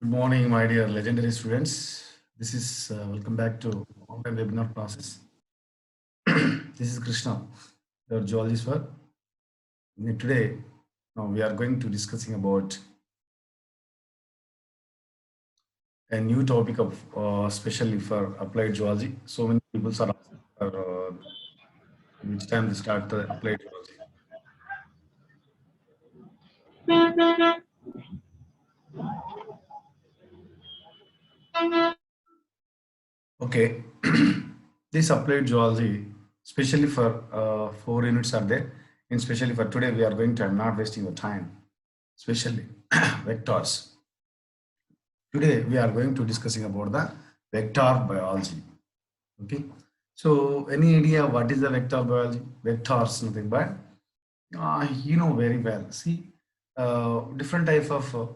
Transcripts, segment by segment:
Morning, my dear legendary students. This is welcome back to online webinar classes. This is Krishna, your geology sir. Today, we are going to discussing about a new topic of especially for applied geology. So many people are asking for which time they start the applied geology. Okay, this applied geology, especially for 4 units are there. And especially for today, we are going to. I'm not wasting your time. Especially vectors. Today we are going to discussing about the vector biology. Okay. So any idea what is the vector biology? Vectors, nothing but you know very well. See, different type of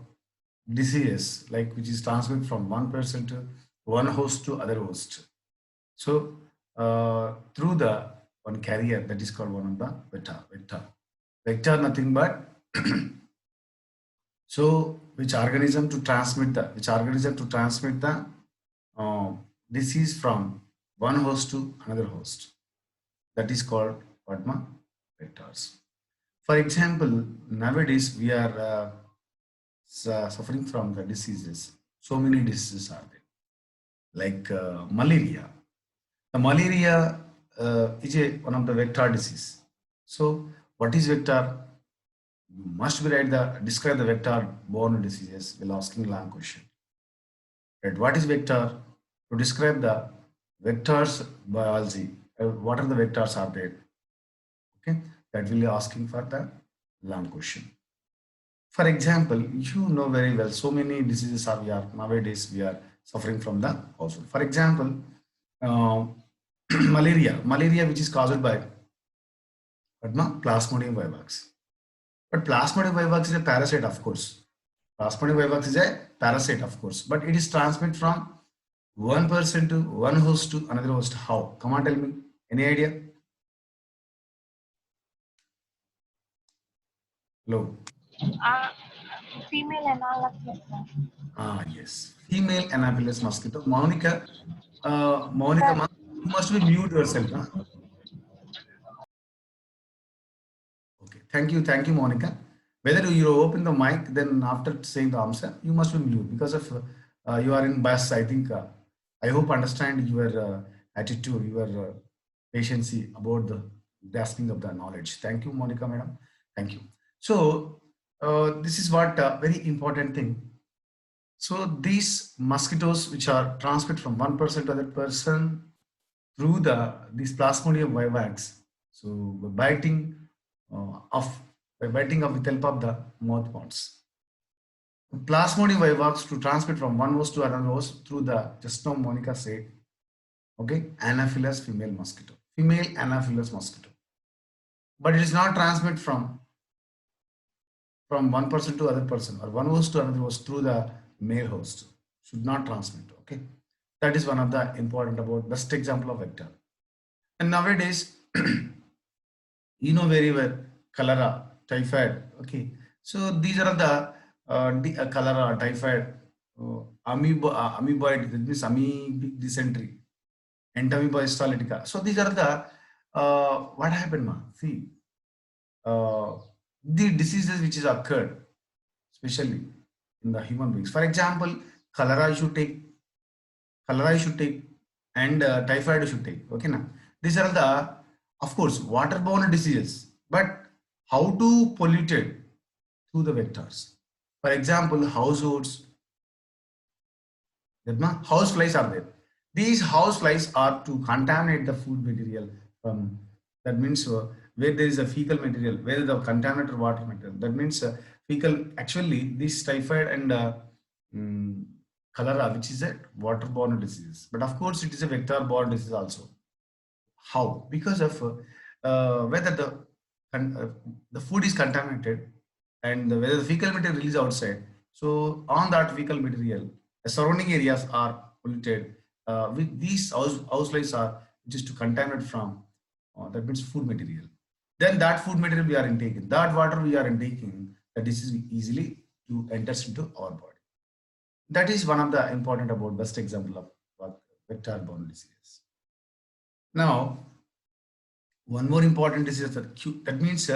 diseases like which is transmitted from one person to one host to other host. So through the one carrier that is called one of the vector. Vector nothing but so which organism to transmit the uh, disease from one host to another host. That is called Padma vectors. For example, nowadays we are suffering from the diseases. So many diseases are there, like malaria. The malaria is one of the vector disease. So, what is vector? You must be right the describe the vector borne diseases while asking long question. Right? What is vector? To describe the vectors biology, what are the vectors are there? Okay, that will be asking for the long question. For example, you know very well, so many diseases are we are nowadays we are suffering from the household. For example, uh, malaria which is caused by Plasmodium vivax. But Plasmodium vivax is a parasite, of course. Plasmodium vivax is a parasite, of course, but it is transmitted from one person to one host to another host. How? Come on, tell me. Any idea? Hello. Uh, Female analysis. Ah, yes. Female Anopheles mosquito. Monica, Sir, you must be mute yourself. Huh? Okay. Thank you, Monica. Whether you open the mic, then after saying the answer, you must be mute because of you are in bus. I think I hope understand your attitude, your patience about the grasping of the knowledge. Thank you, Monica, madam. Thank you. So this is what very important thing. So these mosquitoes, which are transmitted from one person to other person through these Plasmodium vivax, so of by biting of with help of the mouth parts. Plasmodium vivax to transmit from one host to another host through the just now Monica said, okay, Anopheles female mosquito, female Anopheles mosquito, but it is not transmit from one person to other person or one host to another host through the male host. Should not transmit. Okay, that is one of the important about best example of vector. And nowadays, you know very well, cholera, typhoid. Okay, so these are the cholera, typhoid, amoeboid. That means amoebic dysentery, entamoeba histolytica. So these are the what happened, ma? See, uh, the diseases which is occurred, especially in the human beings. For example, cholera you should take, cholera you should take, and typhoid you should take. Okay, now these are the, of course, waterborne diseases, but how to pollute it through the vectors. For example, households, house flies are there. These house flies are to contaminate the food material from, that means where there is a fecal material, where the contaminated water material. That means fecal, actually this typhoid and mm, cholera, which is a waterborne disease. But of course, it is a vector-borne disease also. How? Because of whether the food is contaminated and whether the fecal material released outside. So on that fecal material, the surrounding areas are polluted. With these house flies are which is to contaminate from that means food material. Then that food material we are intaking, that water we are intaking, the disease easily to enters into our body. That is one of the important about best example of what vector-borne disease. Now, one more important disease that means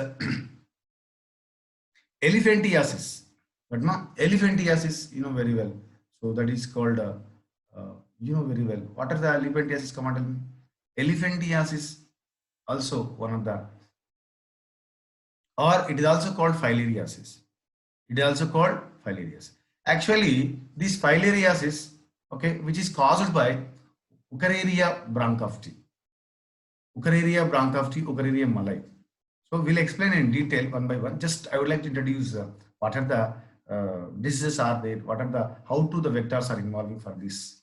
elephantiasis. But elephantiasis, you know very well. So that is called, you know very well. What are the elephantiasis? Come on, tell me. Elephantiasis also one of the, or it is also called filariasis. It is also called filariasis. Actually, this filariasis, okay, which is caused by Wuchereria bronckhafti. Wuchereria bronckhafti, Wuchereria malai. So we'll explain in detail one by one. Just I would like to introduce what are the diseases are there, what are the, how to the vectors are involving for this.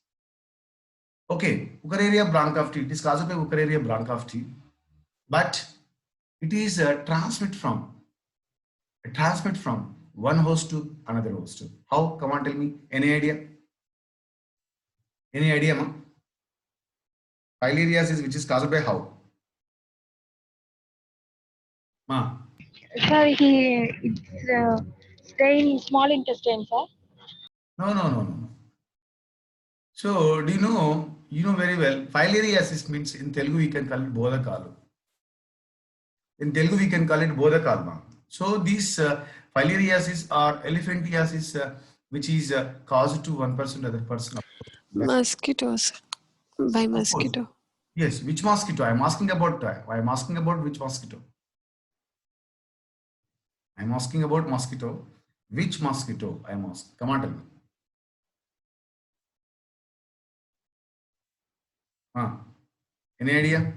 Okay, Wuchereria bronckhafti, it is caused by Wuchereria bronckhafti, but it is transmit from one host to another host. How? Come on, tell me. Any idea? Any idea, ma? Filariasis, which is caused by how? Ma? Sir, it's stay in small intestine, sir. No, no, no, no. So, do you know? You know very well. Filariasis means in Telugu we can call it bodakalu. In Telugu we can call it bodakalma. So, these filariasis or elephantiasis, which is caused to one person, other person. Mosquitoes. By Of course. mosquito. Yes. Which mosquito? I'm asking about. I'm asking about which mosquito. I'm asking about mosquito. Which mosquito? I'm asking. Come on, tell me. Any idea?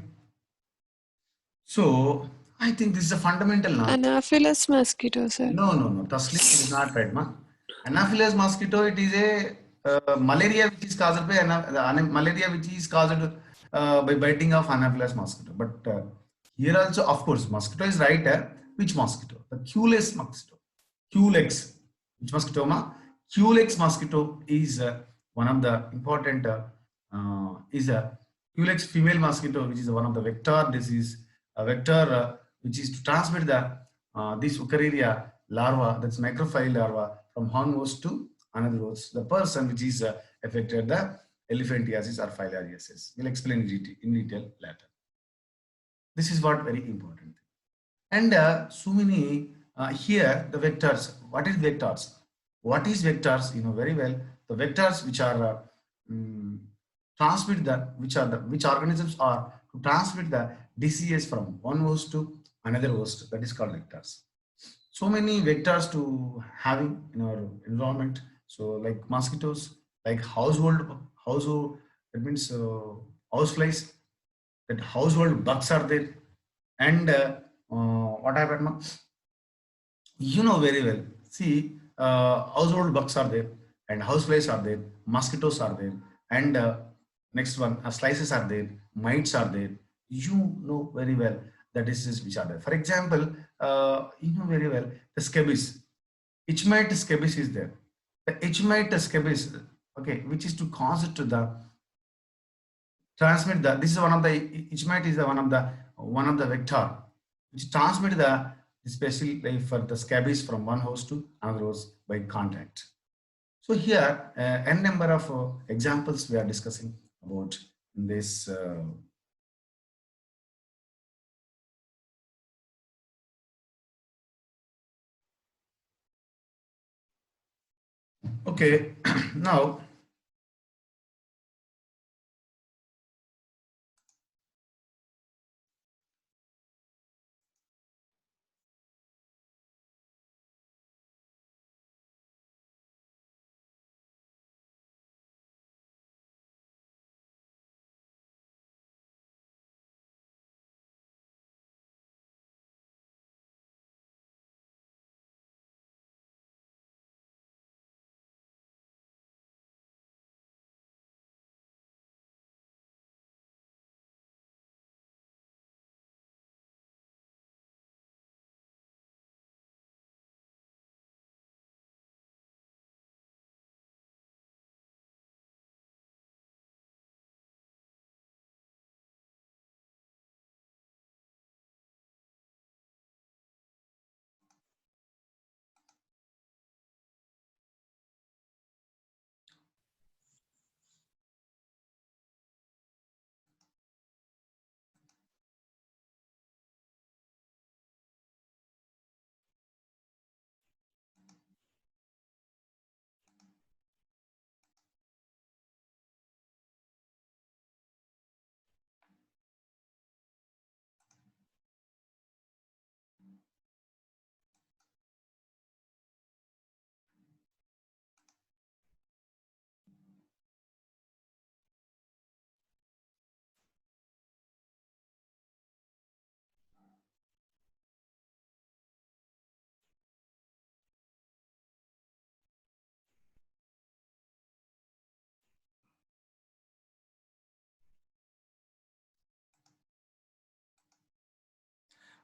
So I think this is a fundamental knowledge. Anopheles mosquito, sir. No, no, no. Taslim is not right, ma. Anopheles mosquito. It is a malaria which is caused by malaria which is caused by biting of Anopheles mosquito. But here also, of course, mosquito is right. Which mosquito? The Culex mosquito. Culex. Which mosquito, ma? Culex mosquito is one of the important. Is a Culex female mosquito, which is one of the vector disease, a vector which is to transmit the this Wuchereria larva, that's microphile larva, from one host to another host. The person which is affected the elephantiasis or filariasis. We'll explain in detail later. This is what very important. And so many here the vectors. What is vectors? What is vectors? You know very well. The vectors which are transmit the which organisms are to transmit the disease from one host to another host. That is called vectors. So many vectors to having in our environment. So like mosquitoes, like household. That means houseflies. That household bugs are there, and what happened? You know very well. See, household bugs are there, and houseflies are there, mosquitoes are there, and next one, slices are there, mites are there. You know very well the diseases which are there. For example, you know very well the scabies, itchmite scabies is there. The itchmite scabies, okay, which is to cause it to the transmit the. This is one of the itchmite is the one of the vector which transmit the especially for the scabies from one host to another host by contact. So here, n number of examples we are discussing about in this. Okay, now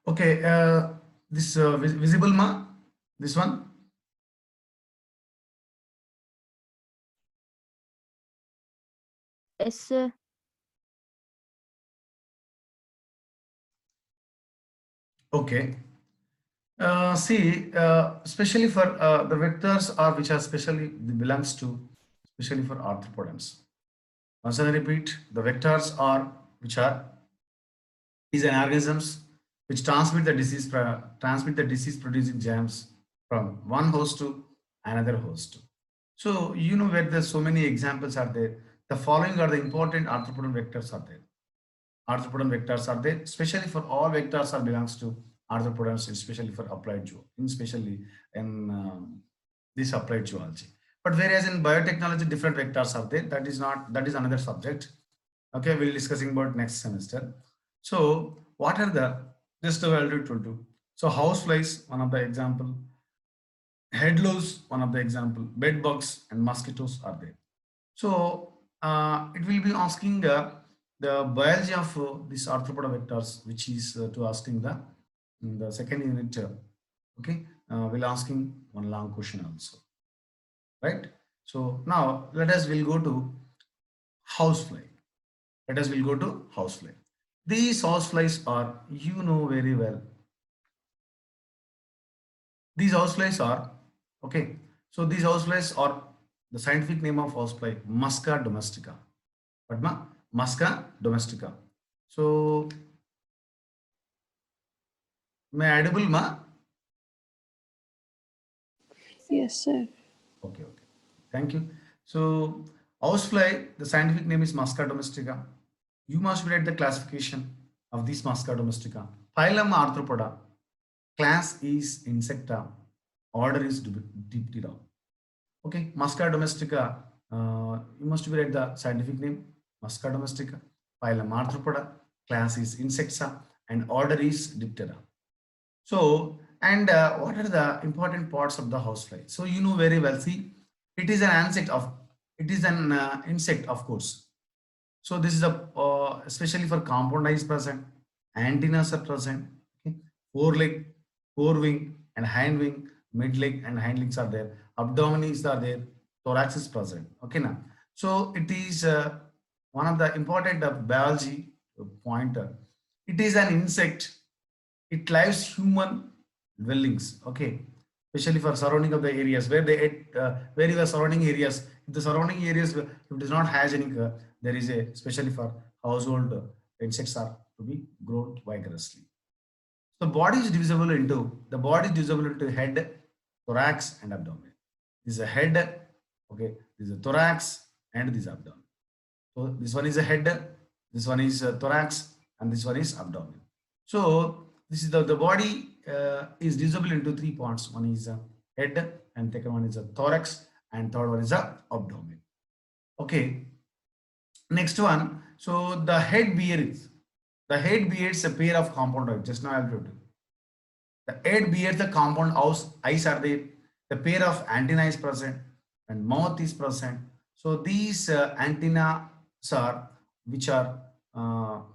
Okay, this visible ma, this one. Yes, sir. Okay. See, especially for the vectors are which are specially belongs to especially for arthropods. Once I repeat, the vectors are which are is an organisms which transmit the disease producing germs from one host to another host. So you know where there's so many examples are there. The following are the important arthropodal vectors are there. Arthropodal vectors are there, especially for all vectors are belongs to arthropods, especially for applied especially in this applied zoology. But whereas in biotechnology, different vectors are there. That is another subject. Okay, we'll discussing about next semester. So what are the just a value to do? So house flies, one of the example, head louse, one of the example, bed bugs and mosquitoes are there. So it will be asking the biology of these arthropoda vectors, which is to asking the second unit. Okay, we'll asking one long question also, right? So now we'll go to housefly. Let us will go to housefly. These houseflies are, you know very well. These houseflies are, okay. So these houseflies are the scientific name of housefly, Musca domestica. Padma, Musca domestica. So, may edible ma? Yes, sir. Okay, okay. Thank you. So, housefly, the scientific name is Musca domestica. You must read the classification of this Musca domestica. Phylum Arthropoda. Class is Insecta. Order is Diptera. Okay, Musca domestica. You must read the scientific name Musca domestica. Phylum Arthropoda. Class is Insecta and order is Diptera. So, and what are the important parts of the housefly? So you know very well. See, it is an insect of insect, of course. So this is a especially for compound eyes present, antennas are present. Okay, foreleg, forewing, and hind wing, mid leg and hind legs are there. Abdomen is there. Thorax is present. Okay, now. So it is one of the important biology pointer. It is an insect. It lives human dwellings. Okay, especially for surrounding of the areas where they where you are surrounding areas. If the surrounding areas if it does not has any, there is a especially for household insects are to be grown vigorously. So the body is divisible into head, thorax, and abdomen. This is a head. Okay, this is a thorax and this is abdomen. So this one is a head, this one is thorax, and this one is abdomen. So this is the body is divisible into three parts. One is a head, and second one is a thorax, and third one is a abdomen. Okay. Next one. So the head bears a pair of compound eyes. Just now I told you. The head bears the compound eyes are there. The pair of antenna is present and mouth is present. So these antenna are which are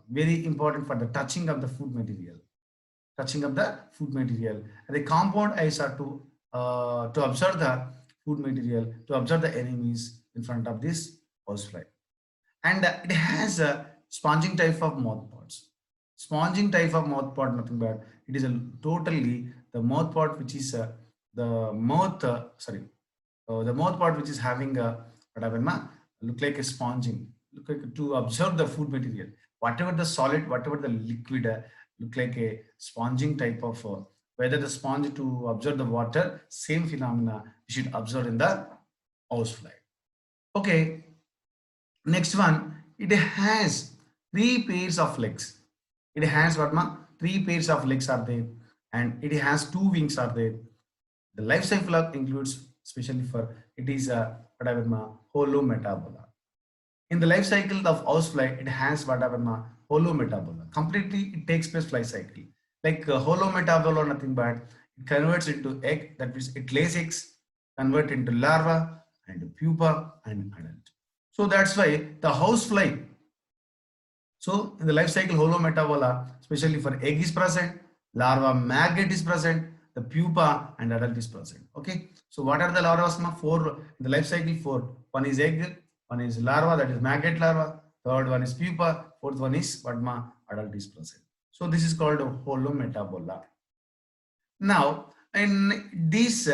very important for the touching of the food material. Touching of the food material. And the compound eyes are to observe the food material, to observe the enemies in front of this housefly. And it has a sponging type of mouth parts. Sponging type of mouth part, nothing bad. It is a totally the mouth part which is the mouth, the mouth part which is having a whatever look like a sponging, look like to observe the food material. Whatever the solid, whatever the liquid, look like a sponging type of whether the sponge to observe the water, same phenomena you should observe in the housefly. Okay, next one, it has three pairs of legs. It has what ma? Three pairs of legs are there, and it has two wings are there. The life cycle includes, especially for it is a whatever ma holometabola. In the life cycle of housefly, it has whatever ma holometabola. Completely, it takes place life cycle. Like holometabola, nothing but it converts into egg. That means it lays eggs, convert into larva and pupa and adult. So that's why the housefly. So in the life cycle holometabola, especially for egg is present, larva maggot is present, the pupa and adult is present. Okay, so what are the larvae? Four in the life cycle. Four. One is egg, one is larva, that is maggot larva. Third one is pupa. Fourth one is padma, adult is present. So this is called holometabola. Now, in this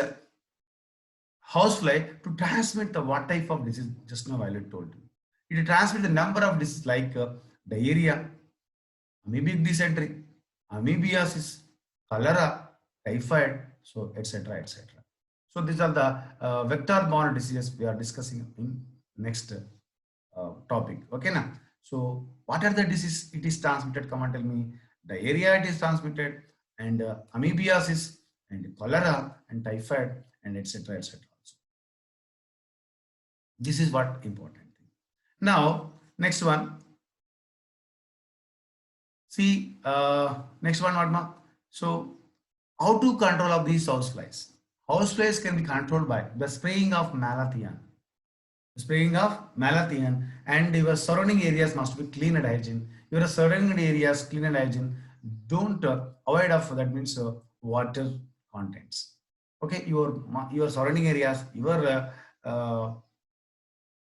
housefly, to transmit the what type of disease, just now Violet told you, it transmit the number of diseases like diarrhea, amoebic dysentery, amoebiasis, cholera, typhoid, so etc. etc. So these are the vector-borne diseases we are discussing in next topic. Okay, now. So what are the diseases it is transmitted? Come and tell me. Diarrhea it is transmitted, and amoebiasis, and cholera, and typhoid, and etc. etc. This is what important thing. Now next one. See next one, Vadma. So how to control of these houseflies? Houseflies can be controlled by the spraying of malathion. Spraying of malathion, and your surrounding areas must be clean and hygiene. Your surrounding areas clean and hygiene. Don't avoid of that means water contents. Okay, your surrounding areas, your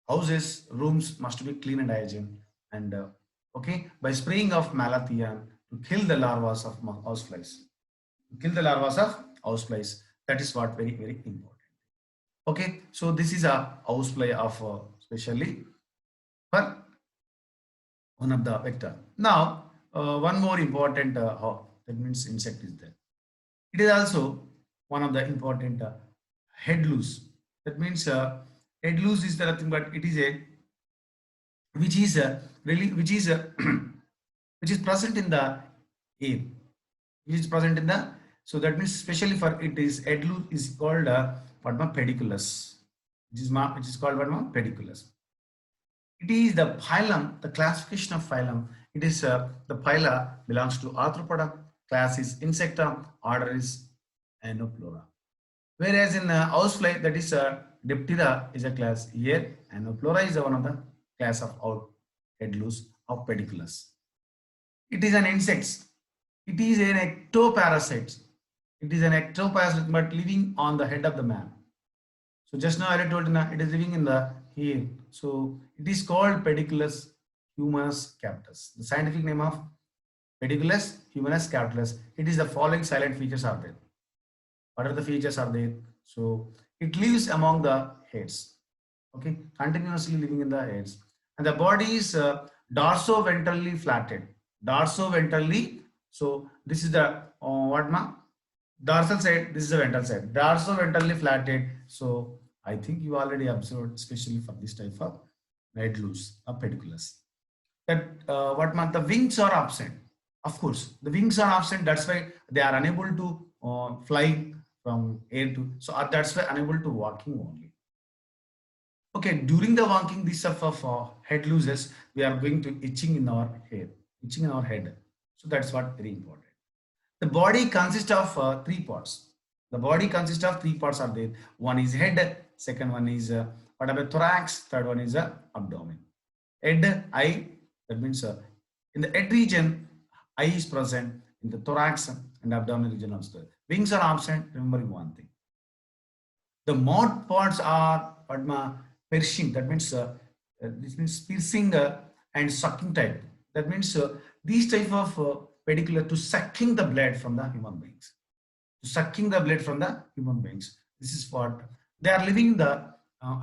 houses, rooms must be clean and hygiene. And okay, by spraying of malathion to kill the larvae of houseflies, kill the larvae of houseflies. That is what very very important. Okay, so this is a housefly of especially for one of the vector. Now one more important that means insect is there. It is also one of the important head loose. That means head loose is nothing but it is a which is really which is which is present in the air, which is present in the, so that means especially for it is head loose is called Padma pediculus, which is called Padma pediculus. It is the phylum, the classification of phylum. It is the phyla belongs to Arthropoda, class is Insecta, order is Anoplura. Whereas in housefly, that is Diptera is a class here, Anoplura is one of the class of head loose of pediculus. It is an insect. It is an ectoparasite. It is an ectoparasite but living on the head of the man. So just now I told you it is living in the here. So it is called Pediculus humanus captus. The scientific name of Pediculus humanus captus. It is the following silent features are there. What are the features are there? So it lives among the heads. Okay, continuously living in the heads. And the body is dorso-ventrally flattened. Dorso-ventrally. So this is the what ma? Dorsal side. This is the ventral side. Dorso-ventrally flattened. So I think you already observed, especially for this type of head loose of pediculus. That what ma? The wings are absent. Of course, the wings are absent. That's why they are unable to fly from air to. So that's why unable to walking only. Okay, during the walking, this stuff of head loses, we are going to itching in our hair, itching in our head. So that's what very important. The body consists of three parts. The body consists of three parts are there. One is head, second one is what about thorax, third one is abdomen. Head, eye, that means in the head region, eye is present, in the thorax and abdomen region also. Wings are absent, remembering one thing. The mouth parts are Padma piercing, that means this means piercing and sucking type. That means these type of pedicular to sucking the blood from the human beings. To sucking the blood from the human beings. This is what they are living in the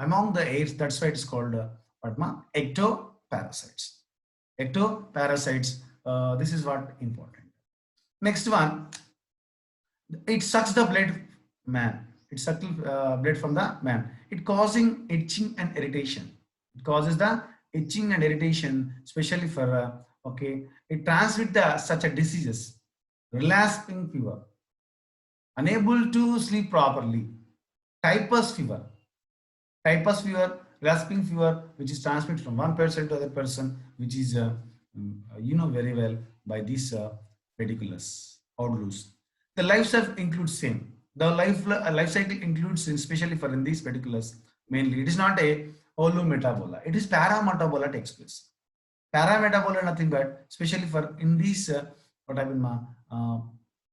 among the airs. That's why it's called Padma ectoparasites. Ectoparasites. This is what important. Next one, it sucks the blood man. It sucks blood from the man. It causing itching and irritation. It causes the itching and irritation, especially for okay. It transmits the such a diseases, relapsing fever, unable to sleep properly, typhus fever, relapsing fever, which is transmitted from one person to other person, which is you know very well by this pediculus or loose. The life cycle includes same. The life cycle includes, especially for in these pediculus, mainly it is not a holometabola. It is parametabola takes place. Parametabola nothing but, especially for in these what I mean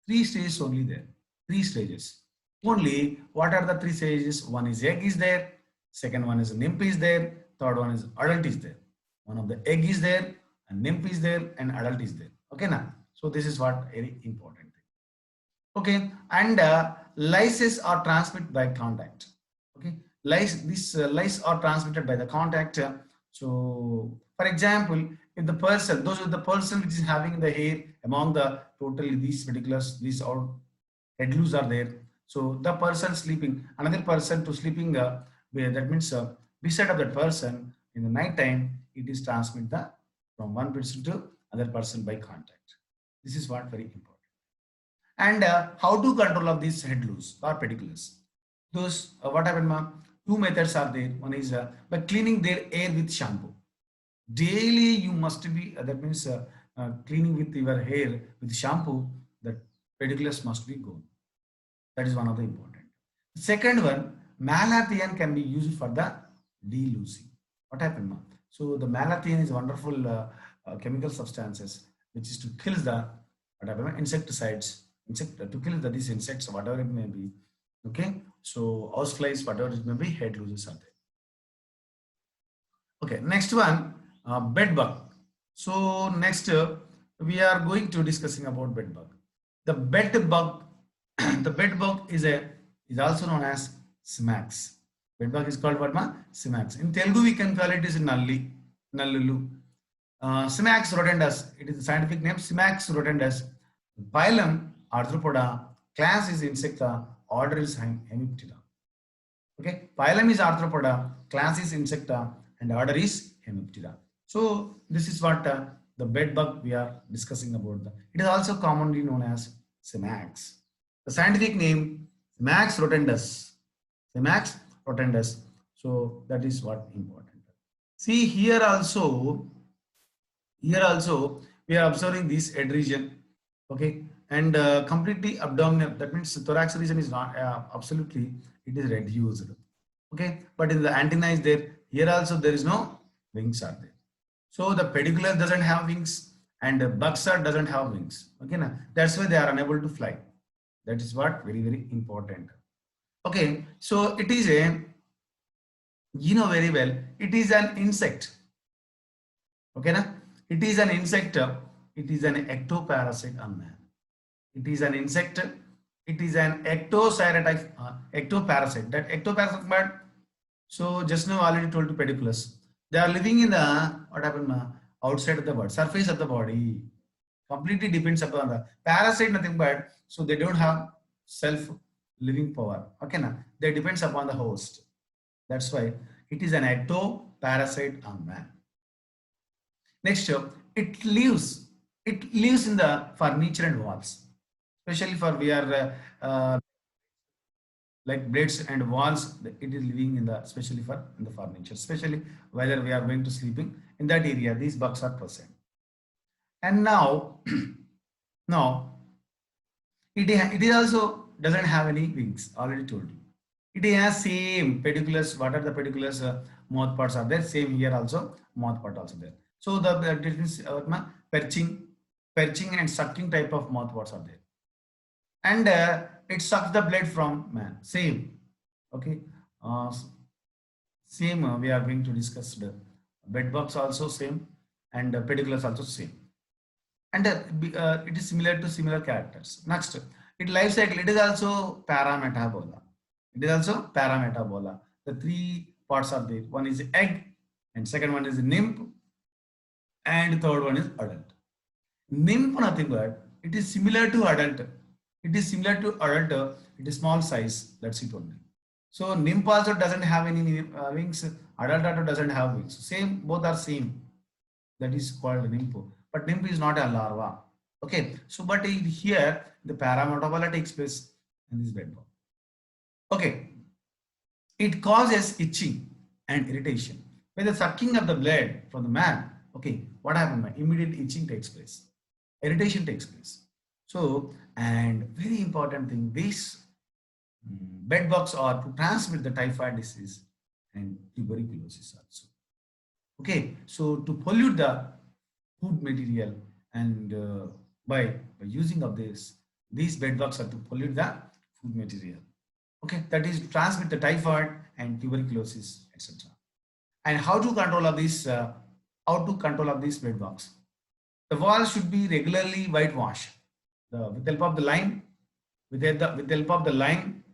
Three stages only there. Three stages. Only what are the three stages? One is egg is there. Second one is nymph is there. Third one is adult is there. One of the egg is there, and nymph is there, and adult is there. Okay, now. So this is what very important thing. Okay, and lysis are transmitted by contact. Okay, these lice are transmitted by the contact. So, for example, if the person, those with the person which is having the hair among the totally these particulars, these all head loose are there. So the person sleeping, another person to sleeping, that means beside of that person in the night time, it is transmit the from one person to other person by contact. This is what very important. And how to control of these head loose or pediculars. Those what happened, ma? Two methods are there. One is by cleaning their hair with shampoo. Daily you must be that means cleaning with your hair with shampoo. The pediculars must be gone. That is one of the important. Second one, malathion can be used for the delousing. What happened, ma? So the malathion is wonderful chemical substances which is to kill the whatever insecticides, to kill these insects, whatever it may be. Okay, so house flies, whatever it may be, head loses are there. Okay, next one, bed bug. So next we are going to discussing about bed bug. The bed bug, the bed bug is also known as Simax. Bed bug is called what, ma? Simax. In Telugu we can call it is Nalli, Nallulu. Simax rotundus, it is the scientific name. Simax rotundus. Phylum Arthropoda, class is Insecta, order is Hemiptera. Okay, phylum is Arthropoda, class is Insecta, and order is Hemiptera. So this is what the bed bug we are discussing about. It is also commonly known as Simax. The scientific name Simax rotundus. Simax rotundus. So that is what important. See here also we are observing this head region. Okay, and completely abdominal, that means thorax region is not absolutely, it is reduced. Okay, but in the antenna is there. Here also there is no wings are there. So the pedicular doesn't have wings and the buxar doesn't have wings. Okay, now that's why they are unable to fly. That is what very, very important. Okay, so it is a, you know very well, it is an insect. Okay, now it is an insect. It is an ectoparasite on man. It is an insect. It is an ectoparasite. That ectoparasite bird. So just now already told to pediculus. They are living in the what happened outside of the body, surface of the body. Completely depends upon the parasite. Nothing but so they don't have self living power. Okay, na? They depends upon the host. That's why it is an ectoparasite on man. Next, it lives in the furniture and walls, especially for we are like beds and walls. It is living in the especially for in the furniture, especially whether we are going to sleeping in that area. These bugs are present. And now, now it is also doesn't have any wings. Already told you. It has same pediculars. What are the pediculars? Mouth parts are there. Same here also. Mouth part also there. So the difference perching and sucking type of mouth parts are there. And it sucks the blood from man. Same. Okay. Same. We are going to discuss the bed bugs also same, and pediculars also same. And it is similar to similar characters. Next, it life cycle. It is also parametabola. It is also parametabola. The three parts are there. One is egg, and second one is nymph, and third one is adult. Nymph nothing but it is similar to adult. It is similar to adult. It is small size. That's it only. So nymph also doesn't have any wings. Adult also doesn't have wings. Same, both are same. That is called nymph. But nymph is not a larva. Okay. So but here the parametabola takes place in this bed bug. Okay. It causes itching and irritation. By the sucking of the blood from the man, okay, what happened? Immediate itching takes place. Irritation takes place. So, and very important thing, these bed bugs are to transmit the typhoid disease and tuberculosis also. Okay, so to pollute the food material and by using of this, these bedbugs are to pollute the food material. Okay, that is to transmit the typhoid and tuberculosis, etc. And how to control of this? How to control of these bedbugs? The walls should be regularly whitewashed. With the help of the lime, with the help of the lime.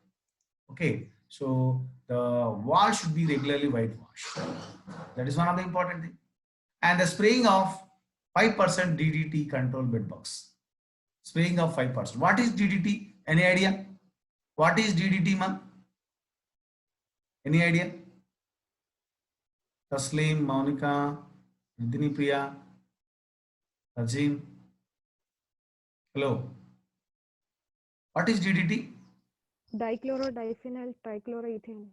Okay, so the wall should be regularly whitewashed. That is one of the important thing. And the spraying of 5% DDT control bedbugs. Spraying of 5%. What is DDT? Any idea? What is DDT, man? Any idea? Taslim, Monica, Nidini Priya, Rajin. Hello. What is DDT? Dichlorodiphenyl trichloroethane.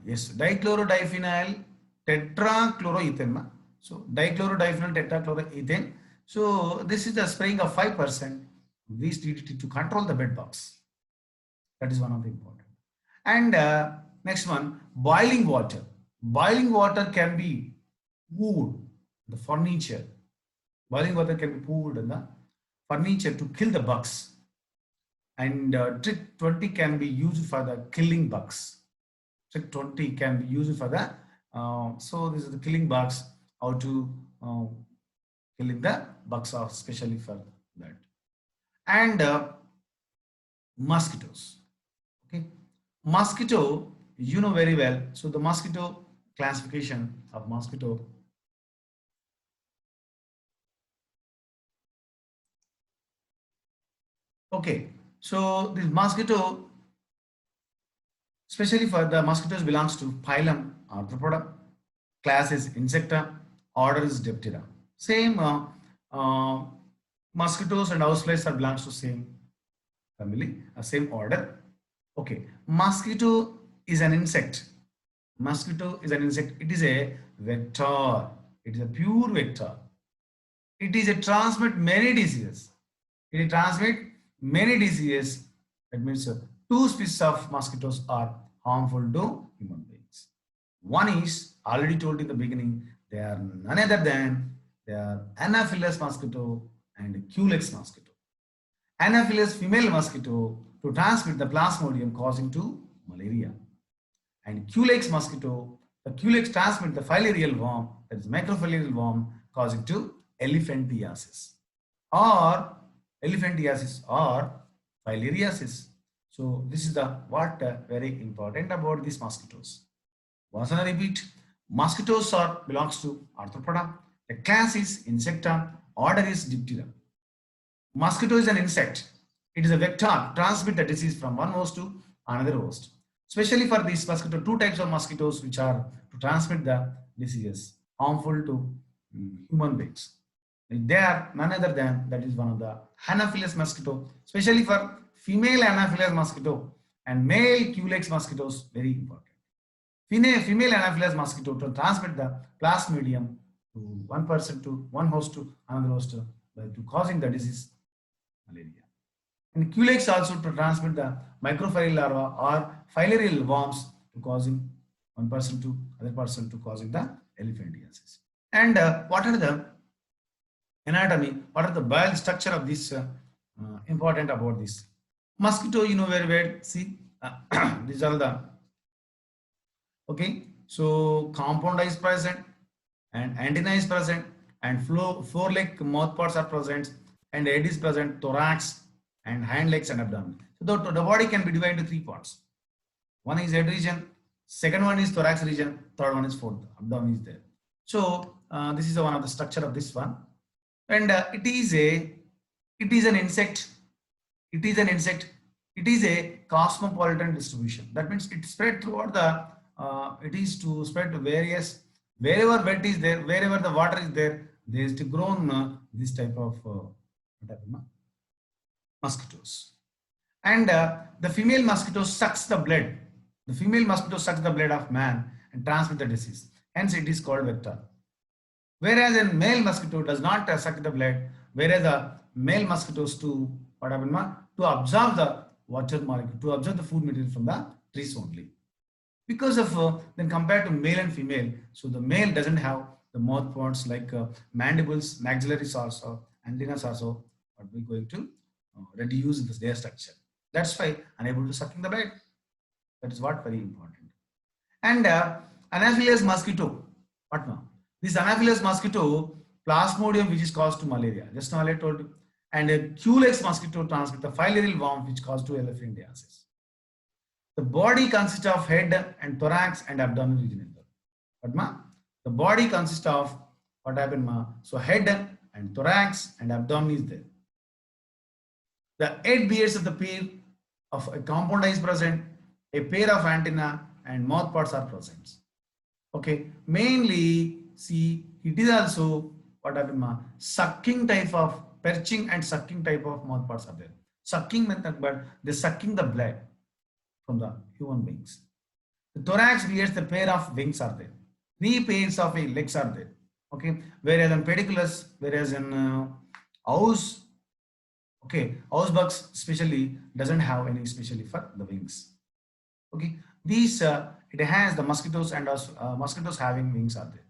Yes, dichlorodiphenyl tetrachloroethane. So dichlorodiphenyl tetrachloroethane. So this is the spraying of 5% this DDT to control the bed bugs. That is one of the important. And next one, boiling water. Boiling water can be poured the furniture. Boiling water can be poured in the furniture to kill the bugs. And trick 20 can be used for the killing bugs. Trick 20 can be used for the so this is the killing bugs. How to killing the bugs are especially for that. And mosquitoes. Okay, mosquito, you know very well. So the mosquito classification of mosquito. Okay, so this mosquito, especially for the mosquitoes, belongs to phylum Arthropoda, class is Insecta, order is Diptera. Same mosquitoes and houseflies are belongs to same family, same order. Okay, mosquito is an insect. Mosquito is an insect. It is a vector. It is a pure vector. It is a transmit many diseases. It transmit many diseases. That means two species of mosquitoes are harmful to human beings. One is already told in the beginning. They are none other than they are Anopheles mosquito and Culex mosquito. Anopheles female mosquito to transmit the plasmodium causing to malaria. And Culex mosquito, the Culex transmit the filarial worm, that is microfilarial worm, causing to elephantiasis or filariasis. So this is the what very important about these mosquitoes. Once I repeat, mosquitoes are belongs to Arthropoda. The class is Insecta, order is Diptera. Mosquito is an insect. It is a vector, transmit the disease from one host to another host. Especially for these mosquito, two types of mosquitoes which are to transmit the diseases harmful to human beings. They are none other than that is one of the Anopheles mosquito, especially for female Anopheles mosquito and male Culex mosquitoes, very important. Female Anopheles mosquito to transmit the plasmodium to one person to one host to another host to causing the disease malaria. And Culex also to transmit the microfilarial larva or filarial worms to causing one person to other person to causing the elephantiasis. And what are the anatomy? What are the bio structure of this important about this? Mosquito, you know very well. See, these are the okay. So compound is present, and antenna is present, and four-leg mouth parts are present, and head is present, thorax, and hind legs and abdomen. So the body can be divided into three parts. One is head region, second one is thorax region, third one is fourth abdomen is there. So this is one of the structure of this one, and it is an insect. It is an insect. It is a cosmopolitan distribution. That means it spread throughout the. It is to spread to various wherever wet is there, wherever the water is there. There is to grown this type of mosquitoes. And the female mosquito sucks the blood. The female mosquito sucks the blood of man and transmit the disease. Hence, it is called vector. Whereas a male mosquito does not suck the blood, whereas the male mosquitoes to what happened to absorb the water molecule, to absorb the food material from the trees only. Because of then compared to male and female, so the male doesn't have the mouth parts like mandibles, maxillaries also, antennas also. What we're going to reduce their structure. That's why unable to sucking the blood. That is what very important. And Anopheles mosquito. What now? This Anopheles mosquito, Plasmodium, which is caused to malaria. Just now I told you. And Culex mosquito transmit the filarial worm, which caused to elephantiasis. The body consists of head and thorax and abdominal region. But ma, the body consists of what happened ma? So head and thorax and abdomen is there. The 8 beards of the pair of a compound eye is present, a pair of antenna and mouth parts are present. Okay, mainly see it is also what happened ma? Sucking type of perching and sucking type of mouth parts are there. Sucking method, but they sucking the blood from the human beings. The thorax bears the pair of wings are there. 3 pairs of legs are there. Okay, whereas in pediculus, whereas in house, okay, house bugs especially doesn't have any especially for the wings. Okay, these it has the mosquitoes and mosquitoes having wings are there.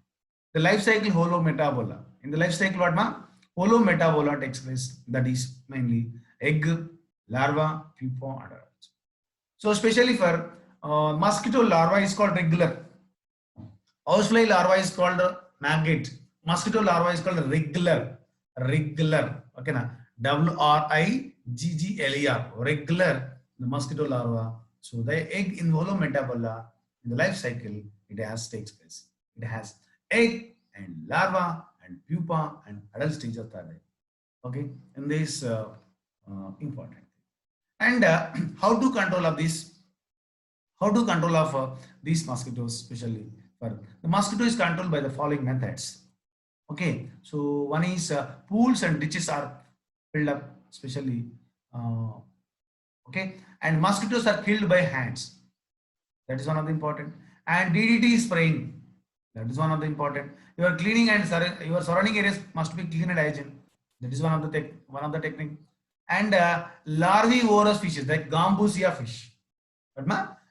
The life cycle holometabola. In the life cycle, what ma? Holometabola takes place. That is mainly egg, larva, pupa, and adults. So especially for mosquito larva is called regular. Housefly larva is called maggot. Mosquito larva is called regular. Regular. Okay na? WRIGGLER. Regular. The mosquito larva. So the egg in holometabola in the life cycle takes place. It has egg and larva and pupa and adult stage of the egg. Okay, in this important. And how to control of this? How to control of these mosquitoes, especially for the mosquito is controlled by the following methods. Okay, so one is pools and ditches are filled up, especially. Okay, and mosquitoes are killed by hands. That is one of the important. And DDT spraying. That is one of the important. Your cleaning and your surrounding areas must be clean and hygiene. That is one of the technique. And larvivorous fishes like Gambusia fish. But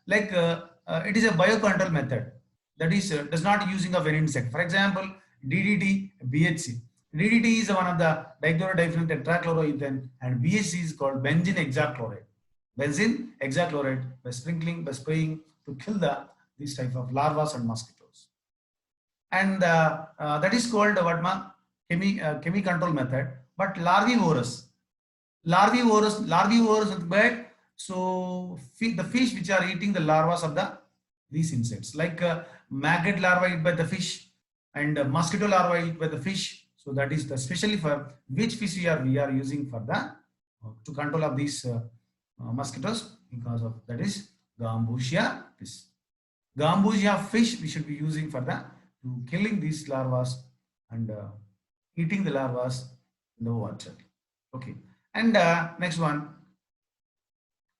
like it is a biocontrol method. That is does not using of any insect. For example, DDT, BHC. DDT is one of the dichlorodiphenol tetrachloroethane, and BHC is called benzene hexachloride. Benzene hexachloride by sprinkling, by spraying to kill these type of larvae and mosquitoes. And that is called what ma? Chemi control method. But larvivorous, bird. So the fish which are eating the larvae of these insects, like maggot larvae eat by the fish and mosquito larvae eat by the fish. So that is especially for which fish we are using for the to control of these mosquitoes, because of that is Gambusia fish. Gambusia fish we should be using for the to killing these larvae and eating the larvae in the water. Okay, and next one,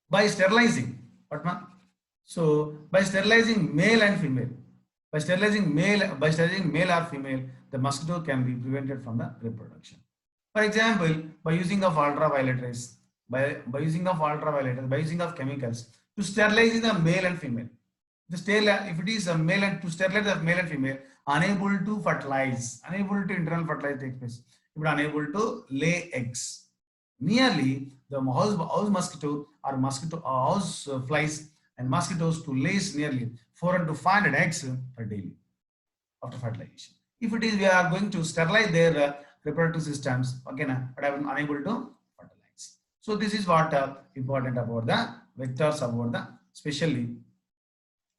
by sterilizing. What ma? So by sterilizing male and female, by sterilizing male or female, the mosquito can be prevented from the reproduction. For example, by using of ultraviolet rays, by using of chemicals to sterilize the male and female. If it is a male and to sterilize the male and female, unable to fertilize, unable to internal fertilize takes place, unable to lay eggs. Nearly the house mosquito or house flies and mosquitoes to lay nearly 400 to 500 eggs per daily after fertilization. If it is we are going to sterilize their reproductive systems, again, but I am unable to fertilize. So this is what important about the vectors, about the especially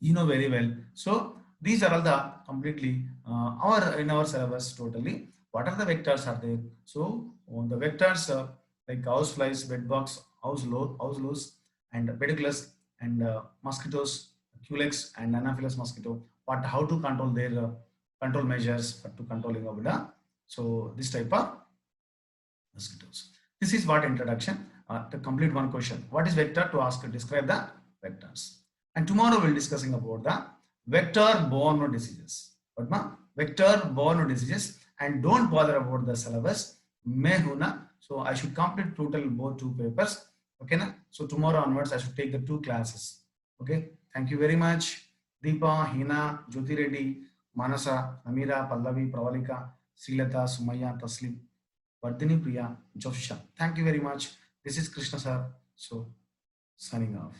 you know very well. So these are all the completely in our syllabus totally. What are the vectors are there? So the vectors like house flies, bedbugs, house lows, and pediculus, and mosquitoes, Culex and Anopheles mosquito. How to control their control measures to controlling of the so this type of mosquitoes. This is what introduction. To complete one question, what is vector? To ask describe the vectors. And tomorrow we'll discussing about the vector-borne diseases. What ma? Vector-borne diseases, and don't bother about the syllabus. So I should complete total both 2 papers. Okay na? So tomorrow onwards I should take the 2 classes. Okay. Thank you very much. Deepa, Hina, Jyoti Reddy, Manasa, Amira, Pallavi, Pravalika, Srilata, Sumaya, Taslim, Vardhini Priya, Josha. Thank you very much. This is Krishna sir. So signing off.